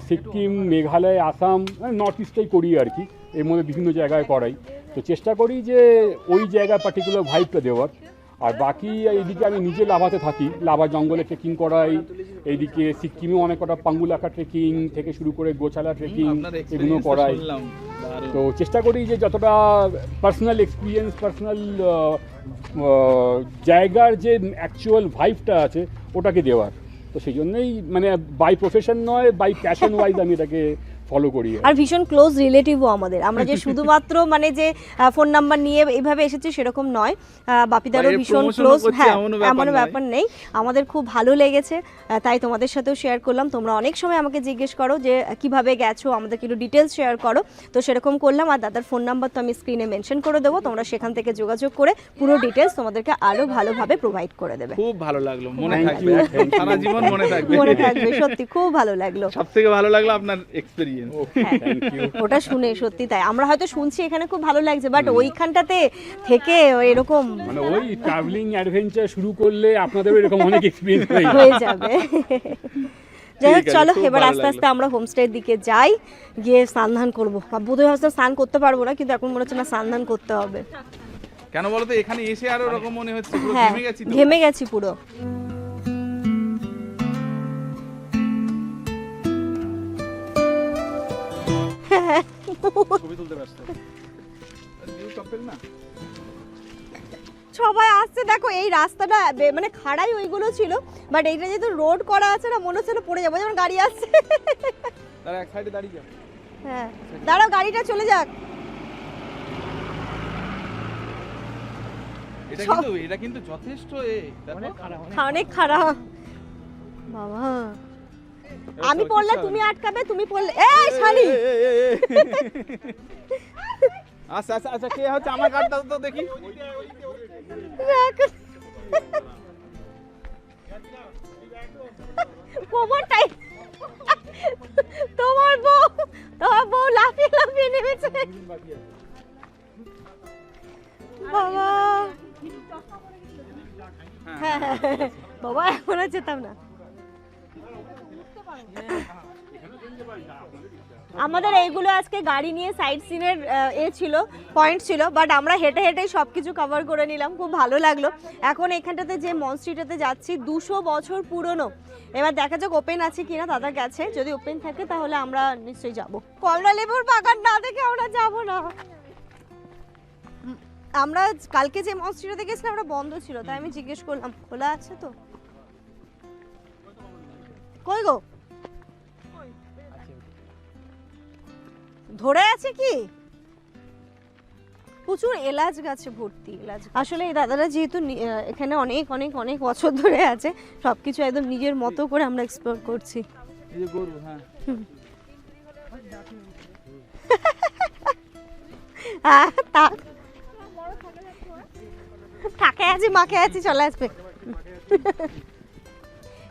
[SPEAKER 2] Sikkim, Meghalaya, Assam, north ইস্টেই করি আর কি, এর মধ্যে বিভিন্ন জায়গায় করাই। তো চেষ্টা করি যে ওই জায়গায় পার্টিকুলার ভাইবটা দেওয়ার। আর বাকি এইদিকে আমি নিজে লাভাতে থাকি, লাভা জঙ্গলে ট্রেকিং করাই, এইদিকে সিকিমেও অনেক কটা পাঙ্গুলাকা ট্রেকিং থেকে শুরু করে গোছালা ট্রেকিং এগুলো করাই। তো চেষ্টা করি যে যতটা পার্সোনাল এক্সপিরিয়েন্স, পার্সোনাল জায়গার যে অ্যাকচুয়াল ভাইবটা আছে ওটাকে দেওয়ার। তো সেই জন্যই মানে বাই প্রফেশন নয়, বাই প্যাশন ওয়াইজ আমি এটাকে ফলো করি।
[SPEAKER 1] আর ভীষণ ক্লোজ রিলেটিভও আমাদের, আমরা যে শুধুমাত্র মানে যে ফোন নাম্বার নিয়ে এইভাবে এসেছি সেরকম নয়, বাপিদারও ভীষণ ক্লোজ। হ্যাঁ, এমন ব্যাপার নেই, আমাদের খুব ভালো লেগেছে, তাই তোমাদের সাথেও শেয়ার করলাম। তোমরা অনেক সময় আমাকে জিজ্ঞেস করো যে কিভাবে গেছো, আমাদেরকে একটু ডিটেলস শেয়ার করো, তো সেরকম করলাম। আর দাদার ফোন নাম্বার তো আমি স্ক্রিনে মেনশন করে দেবো, তোমরা সেখান থেকে যোগাযোগ করে পুরো ডিটেলস তোমাদেরকে আরো ভালোভাবে প্রোভাইড করে দেবে।
[SPEAKER 3] খুব ভালো লাগলো, মনে থাকবে, সারা জীবন মনে থাকবে।
[SPEAKER 1] মনে থাকবে, সত্যি খুব ভালো লাগলো।
[SPEAKER 3] সবথেকে ভালো লাগলো আপনার এক্সপেরিয়েন্স।
[SPEAKER 1] ওটা শুনে সত্যি তাই, আমরা হয়তো শুনছি এখানে খুব ভালো লাগছে, বাট ওইখানটাতে থেকে এরকম
[SPEAKER 2] মানে ওই ট্রাভেলিং অ্যাডভেঞ্চার শুরু করলে আপনাদেরও এরকম অনেক এক্সপেরিয়েন্স
[SPEAKER 1] হয়ে যাবে। যাই হোক, চলো এবার আস্তে আস্তে আমরা হোমস্টের দিকে যাই, গিয়ে স্নান ধান করবো। বোধহয় ভাবছিলাম স্নান করতে পারবো না, কিন্তু এখন মনে হচ্ছে না স্নান ধান করতে হবে।
[SPEAKER 3] কেন বলো তো, এখানে এসে আরো এরকম মনে হচ্ছে পুরো
[SPEAKER 1] হ্যাঁ,
[SPEAKER 3] ঘেমে গেছি তো।
[SPEAKER 1] ঘেমে গেছি পুরো।
[SPEAKER 3] ছবি তুলতে ব্যস্ত।
[SPEAKER 1] সবাই আসছে, দেখো এই রাস্তাটা মানে খাড়াই ওইগুলো ছিল, বাট এইটা যেহেতু রোড করা আছে না, মনে হচ্ছে পড়ে যাবো, যেমন গাড়ি আসছে।
[SPEAKER 3] তারা এক সাইডে দাঁড়িয়ে যাও।
[SPEAKER 1] হ্যাঁ, দাঁড়াও, গাড়িটা চলে যাক।
[SPEAKER 3] এটা কিন্তু যথেষ্ট
[SPEAKER 1] অনেক খারাপ বাবা। আমি পড়লে তুমি আটকাবে, তুমি পড়লে এই শালি।
[SPEAKER 3] আচ্ছা আচ্ছা আচ্ছা, কে হচ্ছে আমার কাটটা তো দেখি।
[SPEAKER 1] কোমরটাই তোমার বউ লাফিয়ে লাফিয়ে নেমেছে বাবা। হ্যাঁ বাবা, এখন আর যেতাম না। আমাদের এইগুলো আজকে গাড়ি নিয়ে সাইড সিনের ছিল, পয়েন্ট ছিল, বাট আমরা হেঁটে হেঁটেই সব কিছু কভার করে নিলাম, খুব ভালো লাগলো। এখন এখানটাতে যে মনস্ট্রিটাতে যাচ্ছি 200 বছর পুরনো। এবার দেখা যাক ওপেন আছে কিনা, দাদা গেছে, যদি ওপেন থাকে তাহলে আমরা নিশ্চয়ই যাব। কমলা লেবুর বাগান না দেখে আমরা যাব না। আমরা কালকে যে মনস্ট্রিটাতে গেছিলাম ওটা বন্ধ ছিল, তাই আমি জিজ্ঞেস করলাম খোলা আছে তো। কই গো, ধরে আছে কি? প্রচুর এলাচ গাছে ভর্তি এলাচ। আসলে এই দাদারা যেহেতু এখানে অনেক অনেক অনেক বছর ধরে আছে, সবকিছু একদম নিজের মতো করে আমরা এক্সপ্লোর করছি।
[SPEAKER 3] এই যে গরু, হ্যাঁ
[SPEAKER 1] থাকে আছি, মাকে আছি, চলে আসবে।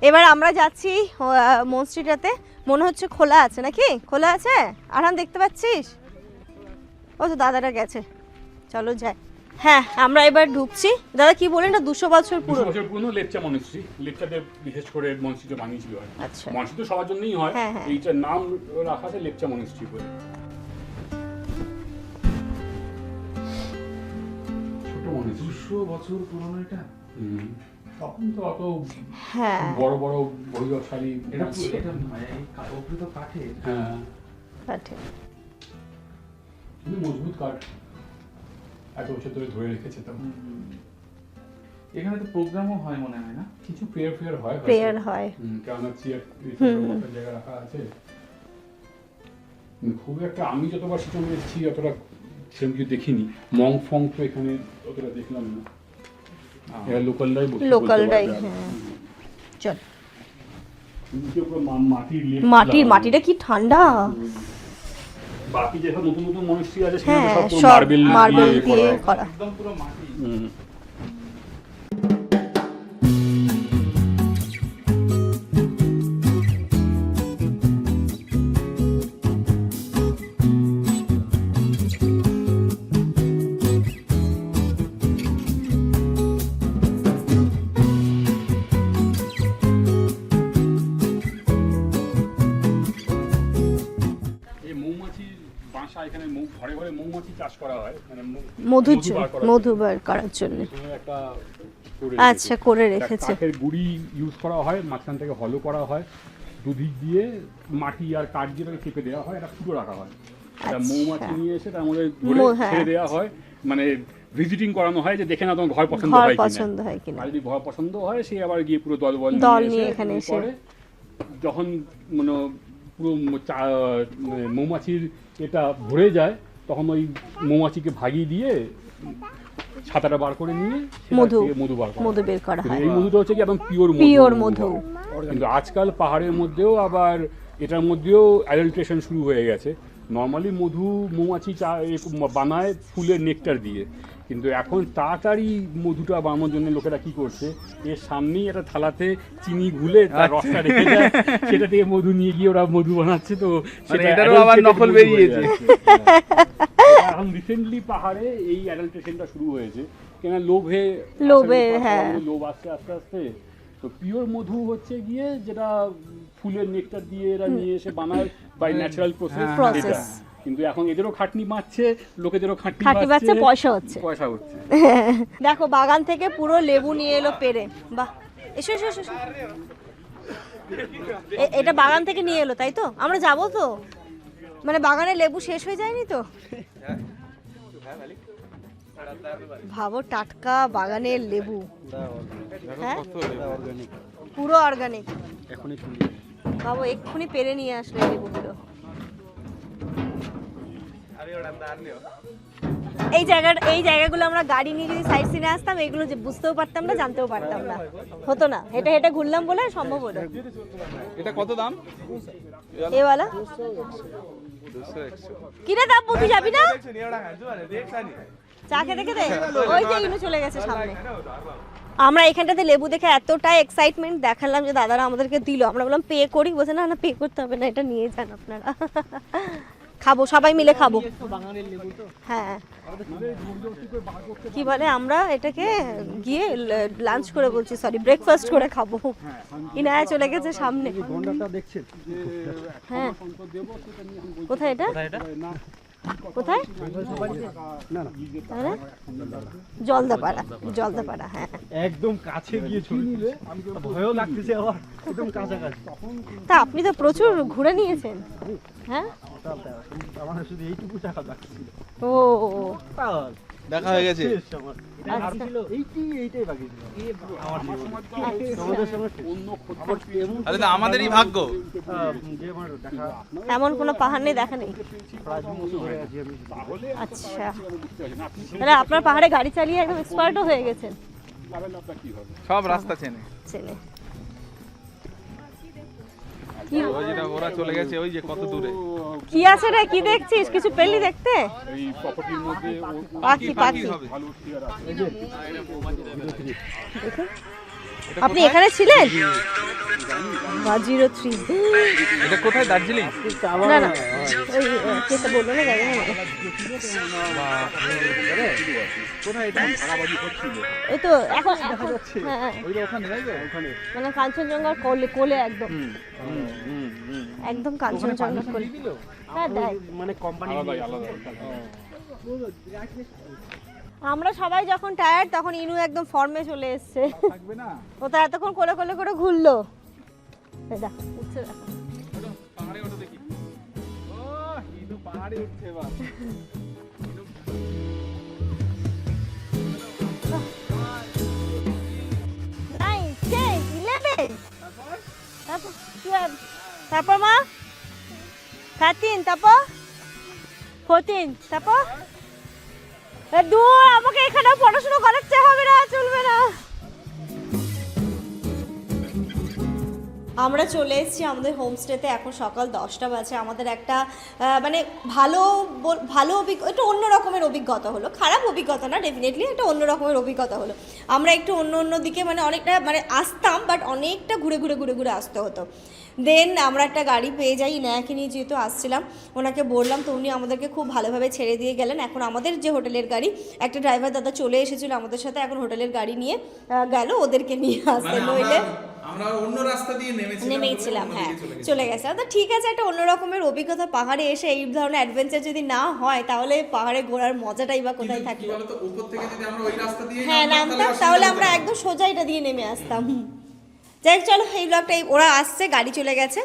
[SPEAKER 1] এবার আমরা যাচ্ছি মনস্ট্রিটাতে, মনে হচ্ছে খোলা আছে নাকি? খোলা আছে? আরাম দেখতে পাচ্ছিস? ও তো দাদাটা গেছে, চলো যাই। হ্যাঁ, আমরা এবার ঢুকছি। দাদা কি বলেন, না 200 বছর পুরনো?
[SPEAKER 2] 200 বছর পুরনো লেপচা মনস্ট্রি। লেপচাতে বিশেষ করে মনস্ট্রিটা বানিয়েছিল।
[SPEAKER 1] আচ্ছা,
[SPEAKER 2] মনস্ট্রি তো সবার জন্যই হয়, এইটার নাম রাখা আছে লেপচা মনস্ট্রি বলে। ছোট মনস্ট্রি,
[SPEAKER 3] 200 বছর পুরনো এটা।
[SPEAKER 2] তখন তো অত
[SPEAKER 1] হ্যাঁ
[SPEAKER 2] বড় বড় বৈভবশালী
[SPEAKER 3] এটা ওপরে তো কাঠে।
[SPEAKER 2] হ্যাঁ,
[SPEAKER 1] কাঠে,
[SPEAKER 2] কিন্তু মজবুত কাঠ। এত বছর ধরে ধরে রেখেছে। তো
[SPEAKER 3] এখানে তো প্রোগ্রামও হয় মনে হয় না?
[SPEAKER 2] কিছু প্রেয়ার ফেয়ার হয়,
[SPEAKER 1] প্রেয়ার হয়।
[SPEAKER 2] কেননা চেয়ার জায়গা রাখা আছে। খুব একটা আমি যতবার সেখানে এসেছি অতটা সেরকম কিছু দেখিনি। মং ফং তো এখানে অতটা দেখলাম না, এরা লোকালরাই
[SPEAKER 1] লোকালরাই। চল, মাটিটা কি ঠান্ডা।
[SPEAKER 2] বাকি যেসব নতুন নতুন মনস্ট্রি আছে
[SPEAKER 1] হ্যাঁ,
[SPEAKER 2] সেগুলো সব
[SPEAKER 1] সব
[SPEAKER 2] মার্বেল
[SPEAKER 1] দিয়ে করা।
[SPEAKER 3] একদম পুরো মাটি।
[SPEAKER 2] এই মৌমাছির বাসা এখানে ঘরে ঘরে মৌমাছি চাষ করা হয়, মানে
[SPEAKER 1] মধু বার করার জন্য।
[SPEAKER 2] একটা
[SPEAKER 1] আচ্ছা, করে রেখেছে।
[SPEAKER 2] কাঠের গুঁড়ি ইউজ করা হয়, মাঝখান থেকে হলো করা হয়, দুদিক দিয়ে মাটি আর কাঠ দিয়ে চেপে দেওয়া হয়, এটা ফুটো রাখা হয়। মৌমাছি নিয়ে এসে তার মধ্যে ছেড়ে দেওয়া হয়, মানে ভিজিটিং করানো হয় যে দেখে না তোমার ঘর পছন্দ হয় কিনা। আর যদি ঘর পছন্দ হয় সে আবার গিয়ে পুরো দল নিয়ে এখানে এসে যখন মানে পুরো মৌমাছির এটা ভরে যায় তখন ওই মৌমাছিকে ভাগিয়ে দিয়ে ছাতাটা বার করে নিয়ে মধু বের করা হয়। এই মধুটা হচ্ছে কি একদম পিওর মধু। কিন্তু আজকাল পাহাড়ের মধ্যেও আবার এটার মধ্যেও অ্যাডাল্ট্রেশন শুরু হয়ে গেছে। নর্মালি মৌমাছি বানায় ফুলের নেকটার দিয়ে, কিন্তু এখন তাড়াতাড়ি মধুটা বানানোর জন্য লোকেরা কি করছে, এর সামনেই একটা থালাতে চিনি গুলে তার রসটা রেখে দেয়, সেটা থেকে মধু নিয়ে গিয়ে ওরা মধু বানাচ্ছে। তো
[SPEAKER 3] এটারও আবার নকল বেরিয়েছে।
[SPEAKER 2] এখন রিসেন্টলি পাহাড়ে এই অ্যাডাল্ট্রেশনটা শুরু হয়েছে, কেন হ্যাঁ লোভ আসছে আস্তে আস্তে। তো পিওর মধু হচ্ছে গিয়ে যেটা ফুলের নেকটার দিয়ে এরা নিয়ে এসে বানায় বাই ন্যাচারাল প্রসেস। কিন্তু এখন এদেরও খাটনি মারছে, লোকেদেরও খাটনি মারছে, পয়সা হচ্ছে।
[SPEAKER 1] দেখো বাগান থেকে পুরো লেবু নিয়ে এলো পেরে। বাহ, এসো এসো এসো। এটা বাগান থেকে নিয়ে এলো, তাই তো? আমরা যাবো তো, মানে বাগানে লেবু শেষ হয়ে যায়নি তো? ভাবো, টাটকা বাগানের লেবু। হ্যাঁ, পুরো অর্গানিক। ভাবো, এক্ষুনি পেরে নিয়ে আসলে লেবুগুলো। এই জায়গাগুলো আমরা গাড়ি নিয়ে যদি সাইড সিনে আসতাম, এগুলো যে বুঝতেও পারতাম না, জানতেও পারতাম না, হতো না। হেঁটে হেঁটে ঘুরলাম বলে সম্ভব হলো।
[SPEAKER 3] এটা কত দাম?
[SPEAKER 1] এওয়ালা কিরে দাম? তুই যাবি না? চা খেতে খেতে ওই যে ইনু চলে গেছে সামনে। আমরা এখানটাতে লেবু দেখে এতটা এক্সাইটমেন্ট দেখালাম যে দাদারা আমাদেরকে দিল। আমরা বললাম পে করি, বলছে না না পে করতে হবে না, এটা নিয়ে যান আপনারা। খাবো, সবাই মিলে খাবো। হ্যাঁ, কি বলে, আমরা এটাকে গিয়ে লাঞ্চ করে বলছি, সরি ব্রেকফাস্ট করে খাবো। ইনায়া চলে গেছে সামনে। হ্যাঁ, কোথায় এটা? কোথায়? জলদাপাড়া। হ্যাঁ,
[SPEAKER 5] একদম কাছে গিয়ে ছবি নিলে ভয়ও লাগতেছে, আবার একদম কাছাকাছি।
[SPEAKER 1] তা আপনি তো প্রচুর ঘুরে নিয়েছেন। হ্যাঁ,
[SPEAKER 5] আমার শুধু এইটুকু টাকা লাগছিল।
[SPEAKER 1] ও
[SPEAKER 3] দেখা হয়ে গেছে।
[SPEAKER 5] এইটাই বাকি ছিল।
[SPEAKER 3] আরে তো আমাদেরই ভাগ্য।
[SPEAKER 1] এমন কোনো পাহাড় নেই, দেখা নেই। আচ্ছা, তাহলে আপনার পাহাড়ে গাড়ি চালিয়ে একদম এক্সপার্টও হয়ে গেছেন,
[SPEAKER 3] সব রাস্তা চেনে। ওই যেটা ওরা চলে গেছে, ওই যে কত দূরে
[SPEAKER 1] কি আছে রে? কি দেখছিস? কিছু পেলি দেখতে?
[SPEAKER 2] এই প্রপার্টির মধ্যে
[SPEAKER 1] পাখি। আপনি এখানে ছিলেন? 03।
[SPEAKER 3] এটা কোথায়? দার্জিলিং?
[SPEAKER 1] না না, ওই কেটা বললো না জায়গা।
[SPEAKER 3] কোথায় এটা?
[SPEAKER 1] এই তো এখন দেখা যাচ্ছে। হ্যাঁ, মানে কাঞ্চনজঙ্ঘার কোলে একদম কাঞ্চনজঙ্ঘার কোলে। হ্যাঁ,
[SPEAKER 5] মানে কোম্পানি
[SPEAKER 1] আমরা সবাই যখন টায়ার্ড তখন ইনু একদম ফর্মে চলে এসছে। ও তো এতক্ষণ কোলে করে ঘুরলো। দেখো উঠছে, দেখো
[SPEAKER 3] পাহাড়ে ওঠো দেখি। ও ইনু পাহাড়ে উঠছে।
[SPEAKER 1] 12, তারপর মা 13, তারপর 14, তারপর দূর, আমাকে এখানে পড়াশোনা করাতে হবে না, চলবে না। আমরা চলে এসেছি আমাদের হোমস্টেতে, এখন সকাল 10টা বাজে। আমাদের একটা মানে ভালো একটু অন্য রকমের অভিজ্ঞতা হলো, খারাপ অভিজ্ঞতা না, ডেফিনেটলি একটা অন্য রকমের অভিজ্ঞতা হলো। আমরা একটু অন্য দিকে মানে অনেকটা মানে আসতাম, বাট অনেকটা ঘুরে আসতে হতো। দেন আমরা একটা গাড়ি পেয়ে যাই, ইনায়াকে নিয়ে যেহেতু আসছিলাম, ওনাকে বললাম, তো উনি আমাদেরকে খুব ভালোভাবে ছেড়ে দিয়ে গেলেন। এখন আমাদের যে হোটেলের গাড়ি, একটা ড্রাইভার দাদা চলে এসেছিলো আমাদের সাথে, এখন হোটেলের গাড়ি নিয়ে গেল ওদেরকে নিয়ে আসতে, নইলে
[SPEAKER 3] আমরা অন্য রাস্তা দিয়ে
[SPEAKER 1] নেমেছিলাম, হ্যাঁ চলে গেছে। তো ঠিক আছে, একটা অন্য রকমের অভিজ্ঞতা, পাহাড়ে এসে এই ধরনের অ্যাডভেঞ্চার যদি না হয় তাহলে পাহাড়ে ঘোরার মজাটাই বা কোথায় থাকবে। হ্যাঁ নামতাম, তাহলে আমরা একদম সোজা এটা দিয়ে নেমে আসতাম। যাই হোক, চলো এই ব্লগটা ওরা আসছে, গাড়ি চলে গেছে,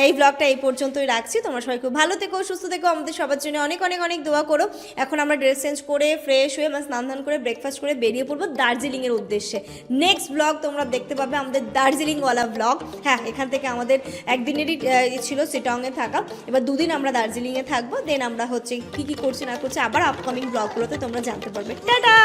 [SPEAKER 1] এই ব্লগটা এই পর্যন্তই রাখছি। তোমরা সবাই খুব ভালো থেকো, সুস্থ থেকো, আমাদের সবার জন্য অনেক অনেক অনেক দোয়া করো। এখন আমরা ড্রেস চেঞ্জ করে ফ্রেশ হয়ে স্নান ধান করে ব্রেকফাস্ট করে বেরিয়ে পড়বো দার্জিলিংয়ের উদ্দেশ্যে। নেক্সট ব্লগ তোমরা দেখতে পাবে আমাদের দার্জিলিংওয়ালা ব্লগ। হ্যাঁ, এখান থেকে আমাদের একদিনেরই ছিল শিটংয়ে থাকা, এবার 2 দিন আমরা দার্জিলিংয়ে থাকবো। দেন আমরা হচ্ছে কী করছি না করছি আবার আপকামিং ব্লগগুলোতে তোমরা জানতে পারবে। টাটা।